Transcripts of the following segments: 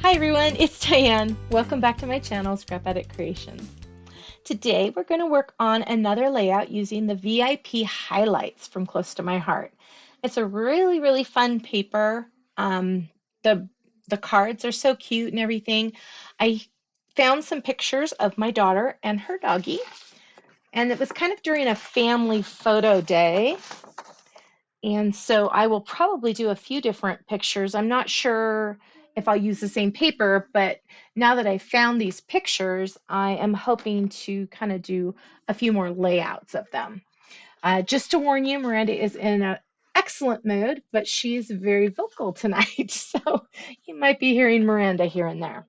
Hi everyone, it's Diane. Welcome back to my channel, Scrap Edit Creations. Today we're going to work on another layout using the VIP highlights from Close to My Heart. It's a really fun paper. The cards are so cute and everything. I found some pictures of my daughter and her doggie, and it was kind of during a family photo day. And so I will probably do a few different pictures. I'm not sure if I'll use the same paper, but now that I found these pictures, I am hoping to kind of do a few more layouts of them. Just to warn you, Miranda is in an excellent mood, but she's very vocal tonight. So you might be hearing Miranda here and there.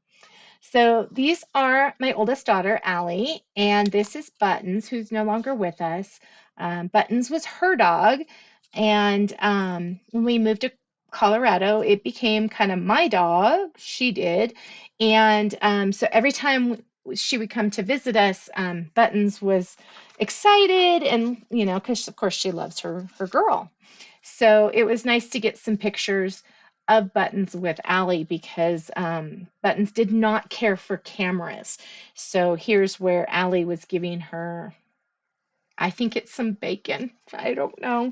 So these are my oldest daughter, Alli, and this is Buttons, who's no longer with us. Buttons was her dog, and when we moved to Colorado, it became kind of my dog. She did, and so every time she would come to visit us, Buttons was excited, and because of course she loves her girl. So it was nice to get some pictures of Buttons with Alli because Buttons did not care for cameras. So here's where Alli was giving her, I think it's some bacon, I don't know.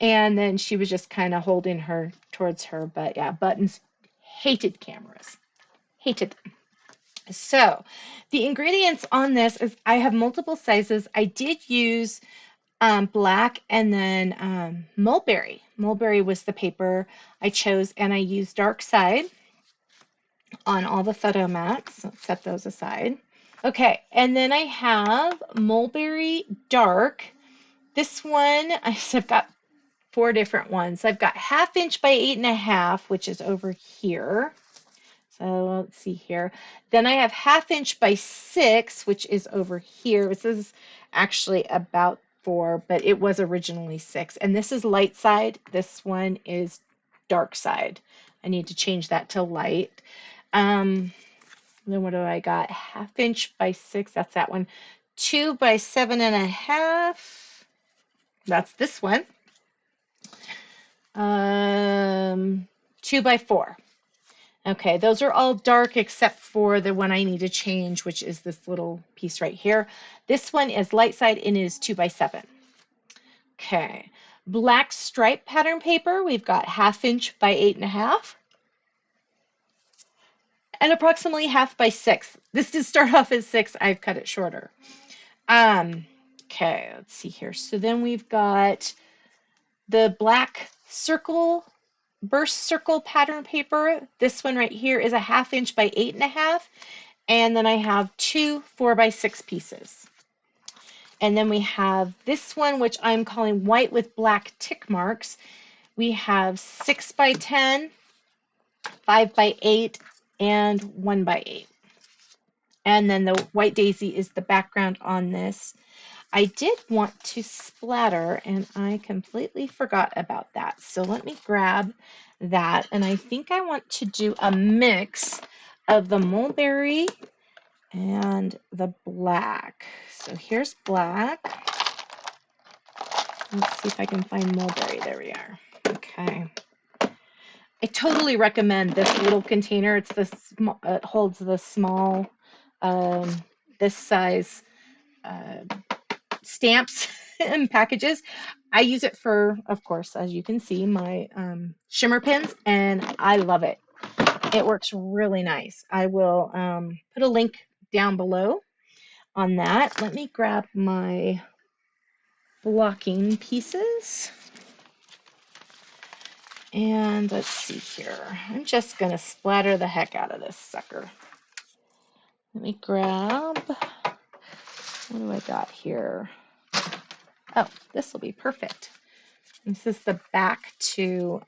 And then she was just kind of holding her towards her. But yeah, Buttons hated cameras, hated them. So the ingredients on this is I have multiple sizes. I did use black and then mulberry. Mulberry was the paper I chose, and I used dark side on all the photo mats. Let's set those aside. Okay, and then I have Mulberry Dark. This one, I've got 4 different ones. I've got 1/2 inch by 8.5, which is over here. So let's see here. Then I have 1/2 inch by 6, which is over here. This is actually about 4, but it was originally 6. And this is light side. This one is dark side. I need to change that to light. Then what do I got? 1/2 inch by 6. That's that one. 2 by 7.5. That's this one. 2 by 4. Okay, those are all dark except for the one I need to change, which is this little piece right here. This one is light side and it is 2 by 7. Okay, black stripe pattern paper. We've got 1/2 inch by 8.5. And approximately 1/2 by 6. This did start off as 6. I've cut it shorter. Okay, let's see here. So then we've got the black circle, burst circle pattern paper. This one right here is a 1/2 inch by 8.5. And then I have 2 4 by 6 pieces. And then we have this one, which I'm calling white with black tick marks. We have 6 by 10, 5 by 8, and 1 by 8. And then the white daisy is the background on this. I did want to splatter, and I completely forgot about that. So let me grab that. And I think I want to do a mix of the mulberry and the black. So here's black. Let's see if I can find mulberry. There we are. Okay. I totally recommend this little container. It's it holds the small, this size stamps and packages. I use it for, of course, as you can see, my shimmer pins, and I love it. It works really nice. I will put a link down below on that. Let me grab my blocking pieces. And let's see here. I'm just going to splatter the heck out of this sucker. Let me grab, what do I got here? Oh, this will be perfect. This is the back to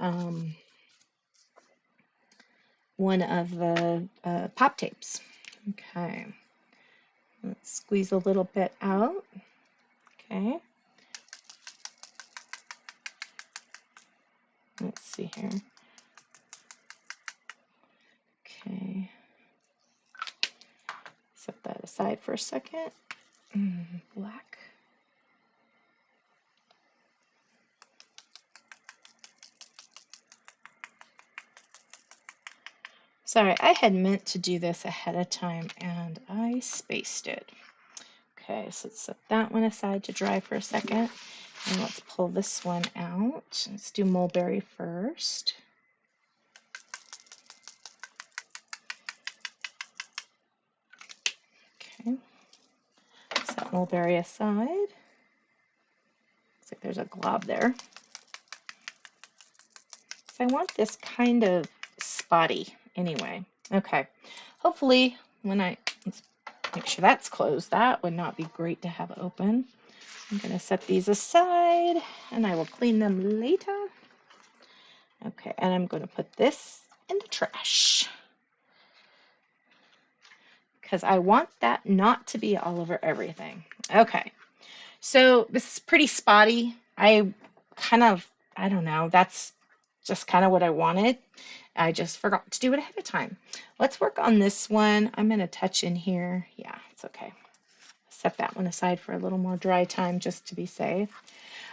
one of the pop tapes. Okay. Let's squeeze a little bit out. Okay. Let's see here. Okay. Set that aside for a second. Black. Sorry, I had meant to do this ahead of time and I spaced it. Okay, so let's set that one aside to dry for a second. And let's pull this one out. Let's do mulberry first. Okay, set mulberry aside. Looks like there's a glob there. So I want this kind of spotty anyway. Okay, hopefully let's make sure that's closed. That would not be great to have open. I'm going to set these aside and I will clean them later. Okay, and I'm going to put this in the trash because I want that not to be all over everything. Okay, so this is pretty spotty. I don't know, that's just kind of what I wanted. I just forgot to do it ahead of time. Let's work on this one. I'm going to touch in here. Yeah, it's okay. Set that one aside for a little more dry time just to be safe.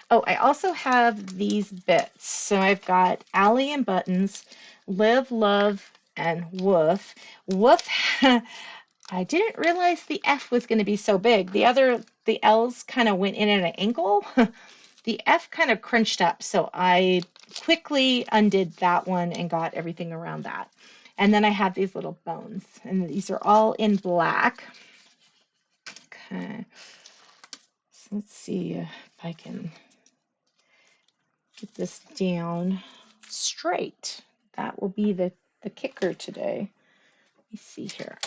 Oh, I also have these bits. So I've got Alli and buttons, live, love, and woof. Woof, I didn't realize the F was going to be so big. The L's kind of went in at an angle. The F kind of crunched up, so I quickly undid that one and got everything around that. And then I have these little bones, and these are all in black. Okay, so let's see if I can get this down straight. That will be the kicker today. Let me see here.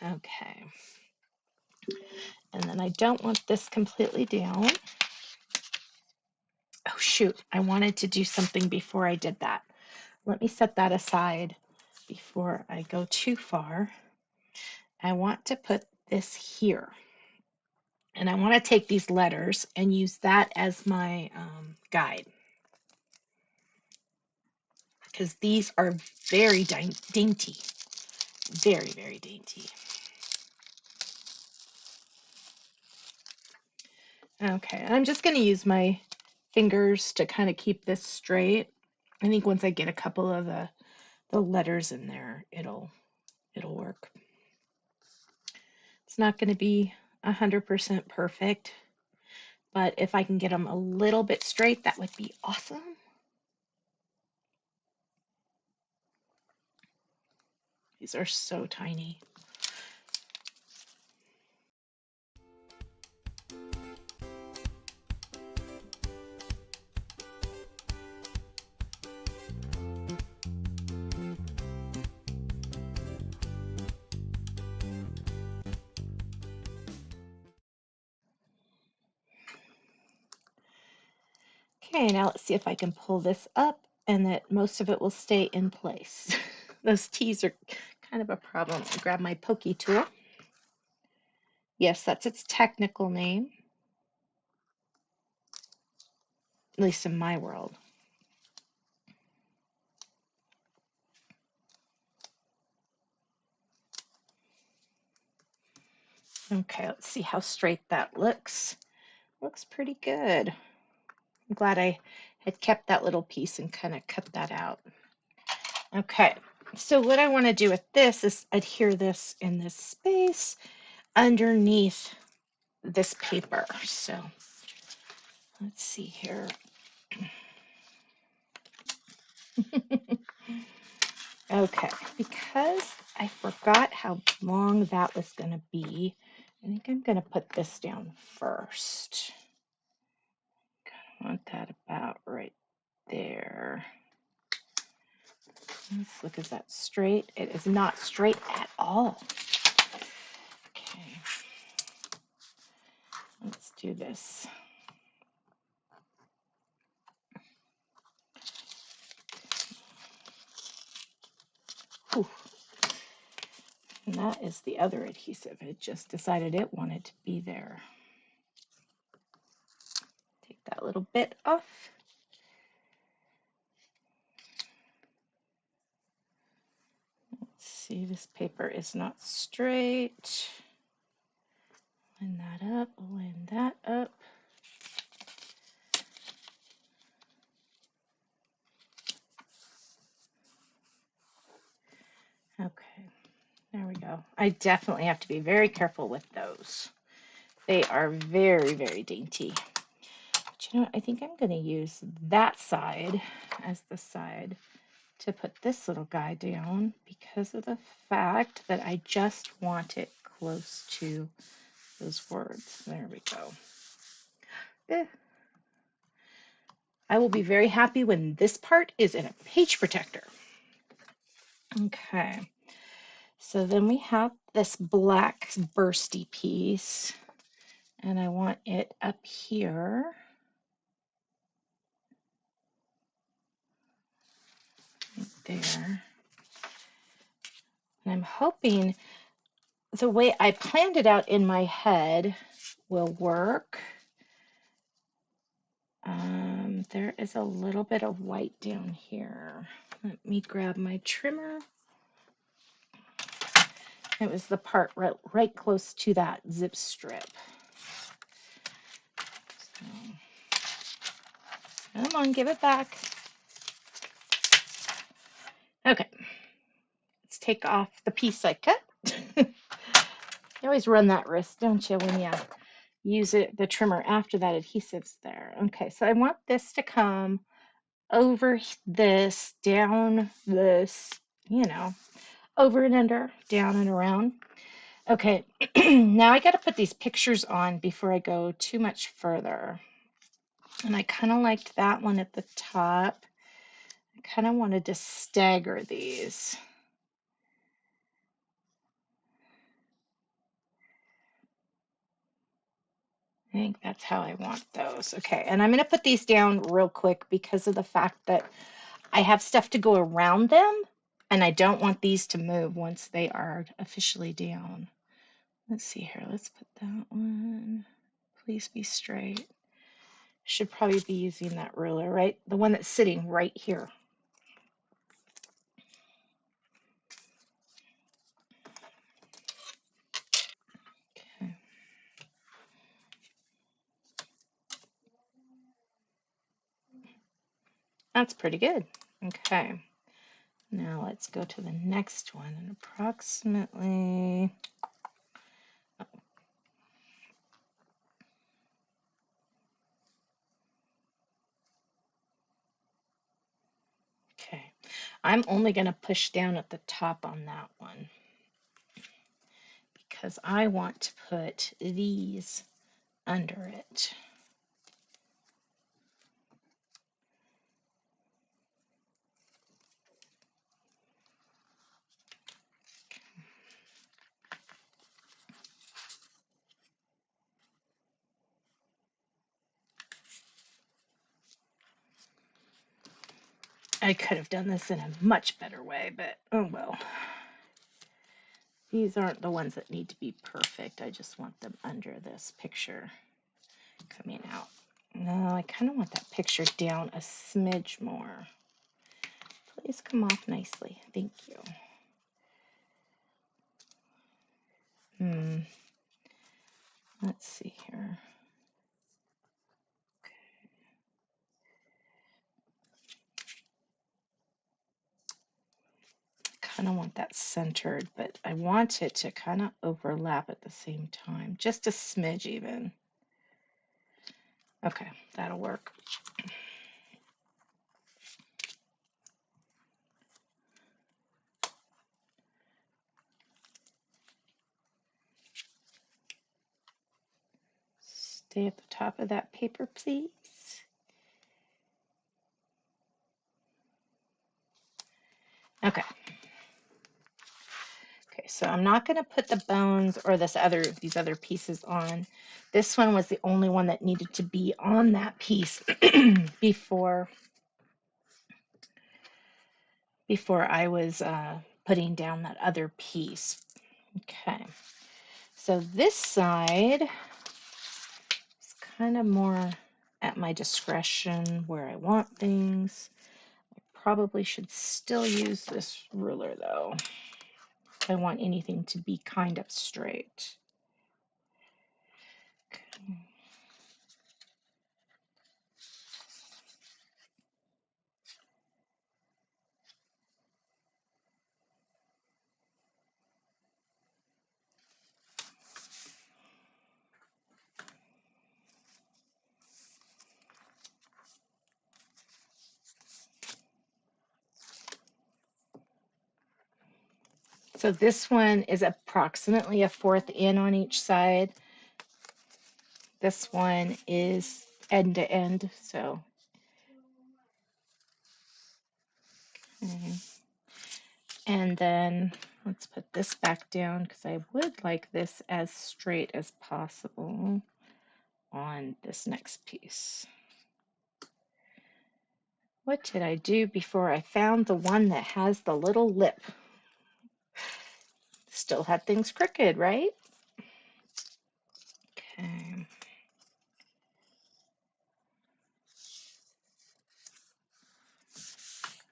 Okay. And then I don't want this completely down. Oh shoot, I wanted to do something before I did that. Let me set that aside before I go too far. I want to put this here. And I want to take these letters and use that as my guide. Because these are very dainty. Very, very dainty. Okay, I'm just going to use my fingers to kind of keep this straight. I think once I get a couple of the letters in there, it'll work. It's not going to be 100% perfect, but if I can get them a little bit straight, that would be awesome. These are so tiny. Okay, now let's see if I can pull this up and that most of it will stay in place. Those T's are kind of a problem. I'll grab my pokey tool. Yes, that's its technical name, at least in my world. Okay, let's see how straight that looks. Looks pretty good. I'm glad I had kept that little piece and kind of cut that out. Okay, so what I want to do with this is adhere this in this space underneath this paper. So let's see here. Okay, because I forgot how long that was going to be, I think I'm going to put this down first. I want that about right there. Let's look, is that straight? It is not straight at all. Okay, let's do this. Whew. And that is the other adhesive. It just decided it wanted to be there. Take that little bit off. Let's see, this paper is not straight. Line that up, line that up. Okay, there we go. I definitely have to be very careful with those. They are very, very dainty. But you know what? I think I'm going to use that side as the side to put this little guy down because of the fact that I just want it close to those words. There we go. I will be very happy when this part is in a page protector. Okay, so then we have this black bursty piece, and I want it up here. Right there. And I'm hoping the way I planned it out in my head will work. There is a little bit of white down here. Let me grab my trimmer. It was the part right close to that zip strip. So, come on, give it back. Okay, let's take off the piece I cut. You always run that risk, don't you, when you use the trimmer after that adhesive's there. Okay, so I want this to come over this, down this, over and under, down and around. Okay, now I got to put these pictures on before I go too much further. And I kind of liked that one at the top. I kind of wanted to stagger these. I think that's how I want those. Okay, and I'm going to put these down real quick because of the fact that I have stuff to go around them, and I don't want these to move once they are officially down. Let's see here. Let's put that one. Please be straight. Should probably be using that ruler, right? The one that's sitting right here. Okay. That's pretty good. Okay. Now let's go to the next one. And approximately, okay. I'm only going to push down at the top on that one because I want to put these under it. I could have done this in a much better way, but oh well. These aren't the ones that need to be perfect. I just want them under this picture coming out. No, I kind of want that picture down a smidge more. Please come off nicely. Thank you. Let's see here. Kind of want that centered, but I want it to kind of overlap at the same time, just a smidge even. Okay, that'll work. Stay at the top of that paper, please. Okay. Okay, so I'm not going to put the bones or these other pieces on. This one was the only one that needed to be on that piece before I was putting down that other piece. Okay, so this side is kind of more at my discretion where I want things. I probably should still use this ruler though. So I want anything to be kind of straight. Okay. So this one is approximately a 1/4 in on each side. This one is end to end, so. Okay. And then let's put this back down because I would like this as straight as possible on this next piece. What did I do before I found the one that has the little lip? Still had things crooked, right? Okay.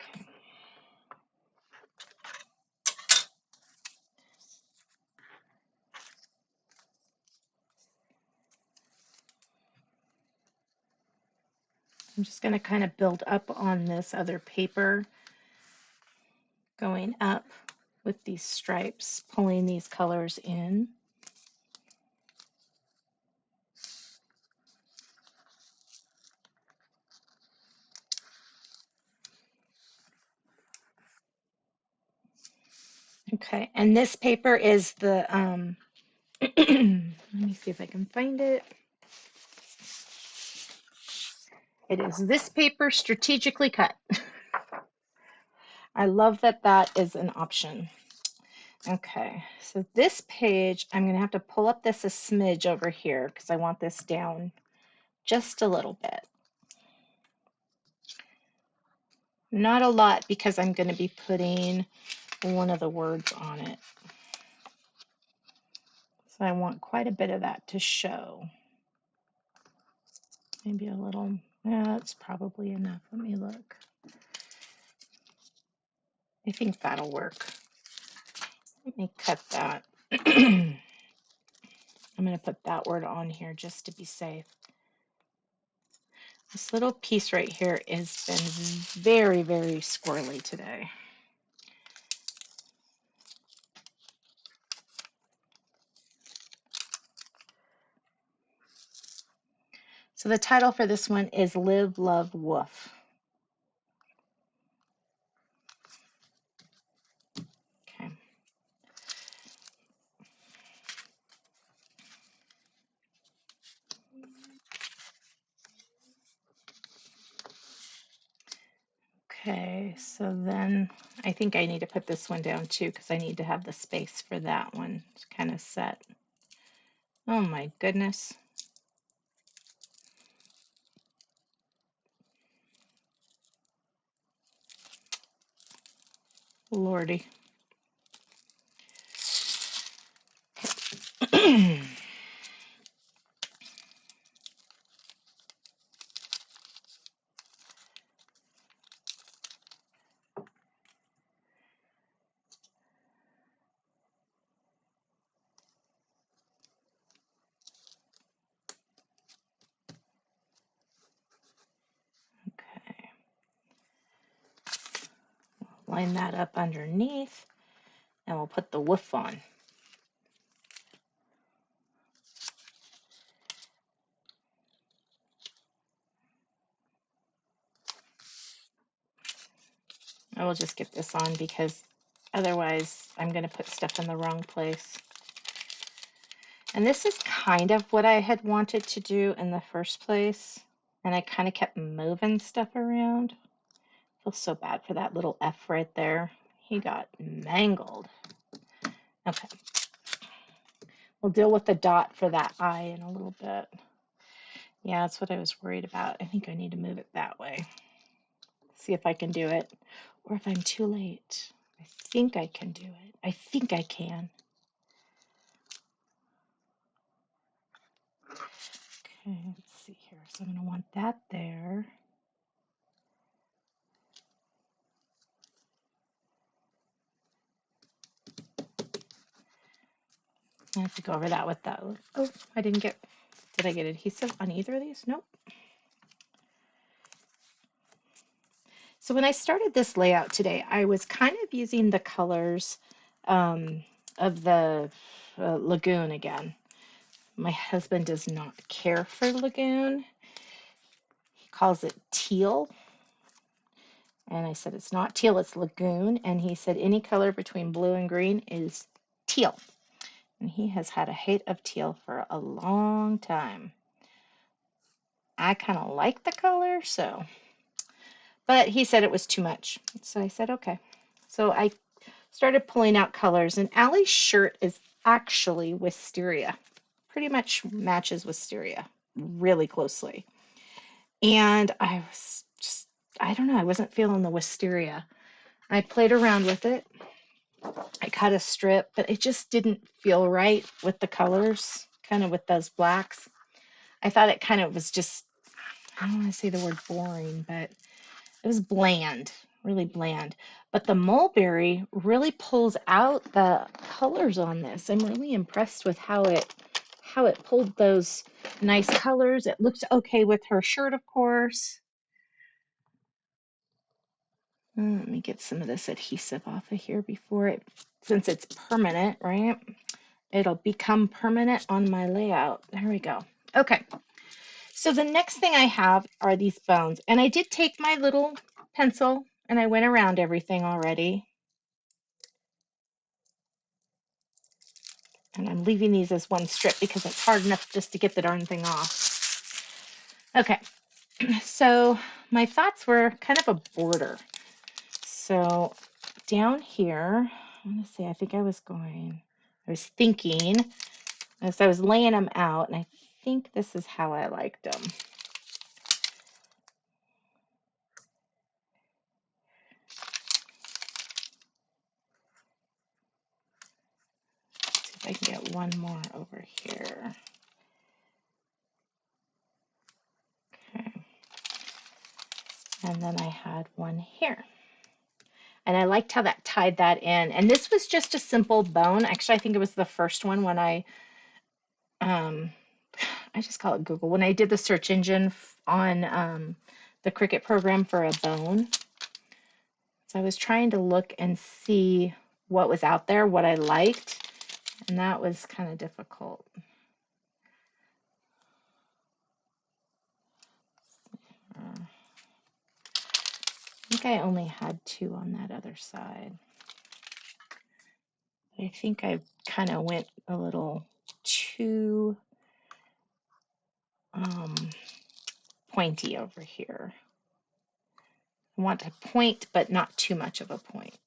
Okay. I'm just going to kind of build up on this other paper, going up with these stripes, pulling these colors in. Okay, and this paper is the, let me see if I can find it. It is this paper strategically cut. I love that that is an option. Okay, so this page, I'm going to have to pull up this a smidge over here because I want this down just a little bit. Not a lot because I'm going to be putting one of the words on it. So I want quite a bit of that to show. Maybe a little, yeah, that's probably enough. Let me look. I think that'll work. Let me cut that. I'm going to put that word on here just to be safe. This little piece right here has been very, very squirrely today. So the title for this one is Live, Love, Woof. Okay. Okay, so then I think I need to put this one down too because I need to have the space for that one to kind of set. Oh my goodness. Lordy. Okay. Line that up underneath and we'll put the woof on. I will just get this on because otherwise I'm going to put stuff in the wrong place. And this is kind of what I had wanted to do in the first place. And I kind of kept moving stuff around. I feel so bad for that little F right there. He got mangled. Okay. We'll deal with the dot for that eye in a little bit. Yeah, that's what I was worried about. I think I need to move it that way. See if I can do it. Or if I'm too late. I think I can do it. I think I can. Okay, let's see here. So I'm going to want that there. I have to go over that with that. Oh, I didn't get, did I get adhesive on either of these? Nope. So when I started this layout today, I was kind of using the colors of the lagoon again. My husband does not care for lagoon. He calls it teal. And I said, it's not teal, it's lagoon. And he said, any color between blue and green is teal. And he has had a hate of teal for a long time. I kind of like the color, so. But he said it was too much. So I said, okay. So I started pulling out colors. And Alli's shirt is actually wisteria. Pretty much matches wisteria really closely. And I was just, I don't know, I wasn't feeling the wisteria. I played around with it. I cut a strip, but it just didn't feel right with the colors, kind of with those blacks. I thought it kind of was just, I don't want to say the word boring, but it was bland, really bland. But the mulberry really pulls out the colors on this. I'm really impressed with how it pulled those nice colors. It looks okay with her shirt, of course. Let me get some of this adhesive off of here before it, since it's permanent, right? It'll become permanent on my layout. There we go. Okay. So the next thing I have are these bones. And I did take my little pencil and I went around everything already. And I'm leaving these as one strip because it's hard enough just to get the darn thing off. Okay. So my thoughts were kind of a border. So down here, I'm going to see, I think I was thinking as I was laying them out, and I think this is how I liked them. See if I can get one more over here. Okay. And then I had one here. And I liked how that tied that in. And this was just a simple bone. Actually, I think it was the first one when I just call it Google. When I did the search engine on the Cricut program for a bone. So I was trying to look and see what was out there, what I liked. And that was kind of difficult. I think I only had two on that other side. I think I kind of went a little too pointy over here. I want to point, but not too much of a point.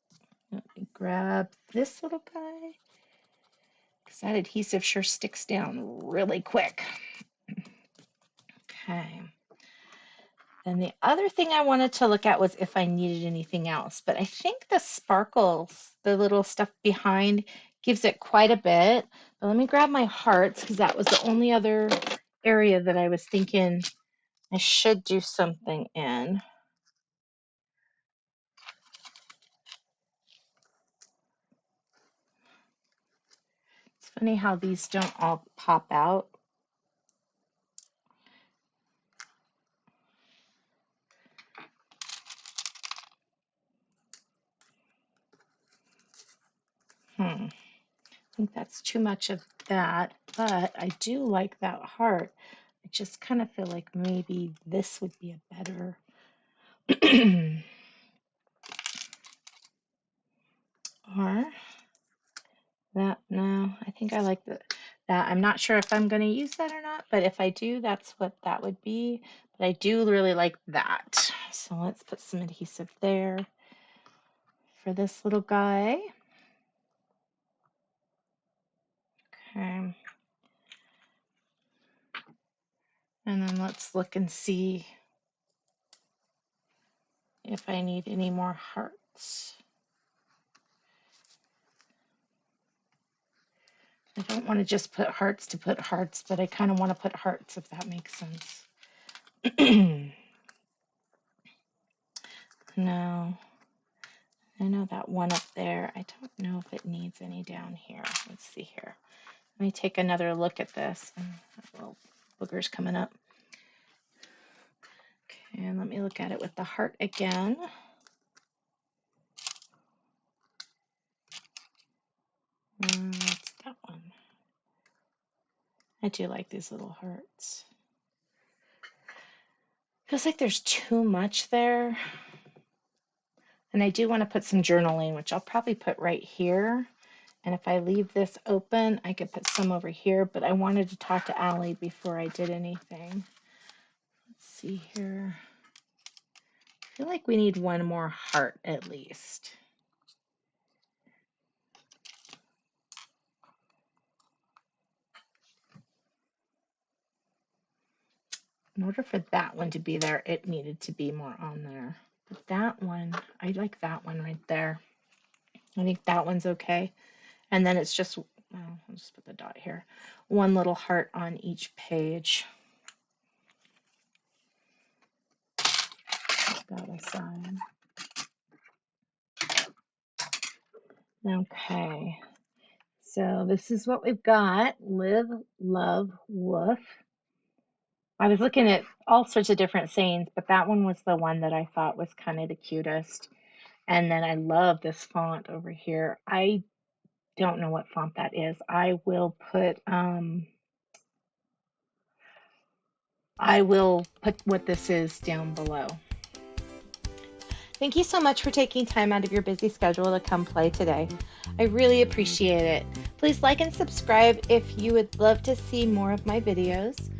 Let me grab this little guy, because that adhesive sure sticks down really quick. Okay. And the other thing I wanted to look at was if I needed anything else, but I think the sparkles, the little stuff behind, gives it quite a bit. But let me grab my hearts, because that was the only other area that I was thinking I should do something in. It's funny how these don't all pop out. I think that's too much of that, but I do like that heart. I just kind of feel like maybe this would be a better or that. No, I think I like that. I'm not sure if I'm going to use that or not, but if I do, that's what that would be. But I do really like that. So let's put some adhesive there for this little guy. Okay. And then let's look and see if I need any more hearts. I don't want to just put hearts to put hearts, but I kind of want to put hearts, if that makes sense. No, I know that one up there. I don't know if it needs any down here. Let's see here. Let me take another look at this. Little boogers coming up. Okay, and let me look at it with the heart again. What's that one? I do like these little hearts. Feels like there's too much there. And I do want to put some journaling, which I'll probably put right here. And if I leave this open, I could put some over here, but I wanted to talk to Alli before I did anything. Let's see here. I feel like we need one more heart at least. In order for that one to be there, it needed to be more on there. But that one, I like that one right there. I think that one's okay. And then it's just, well, I'll just put the dot here. One little heart on each page. That aside. Okay. So this is what we've got. Live, love, woof. I was looking at all sorts of different sayings, but that one was the one that I thought was kind of the cutest. And then I love this font over here. I don't know what font that is. I will put what this is down below. Thank you so much for taking time out of your busy schedule to come play today. I really appreciate it. Please like and subscribe if you would love to see more of my videos.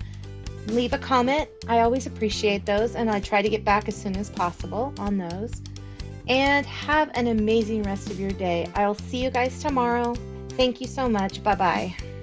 Leave a comment. I always appreciate those, and I try to get back as soon as possible on those. And have an amazing rest of your day. I'll see you guys tomorrow. Thank you so much. Bye-bye.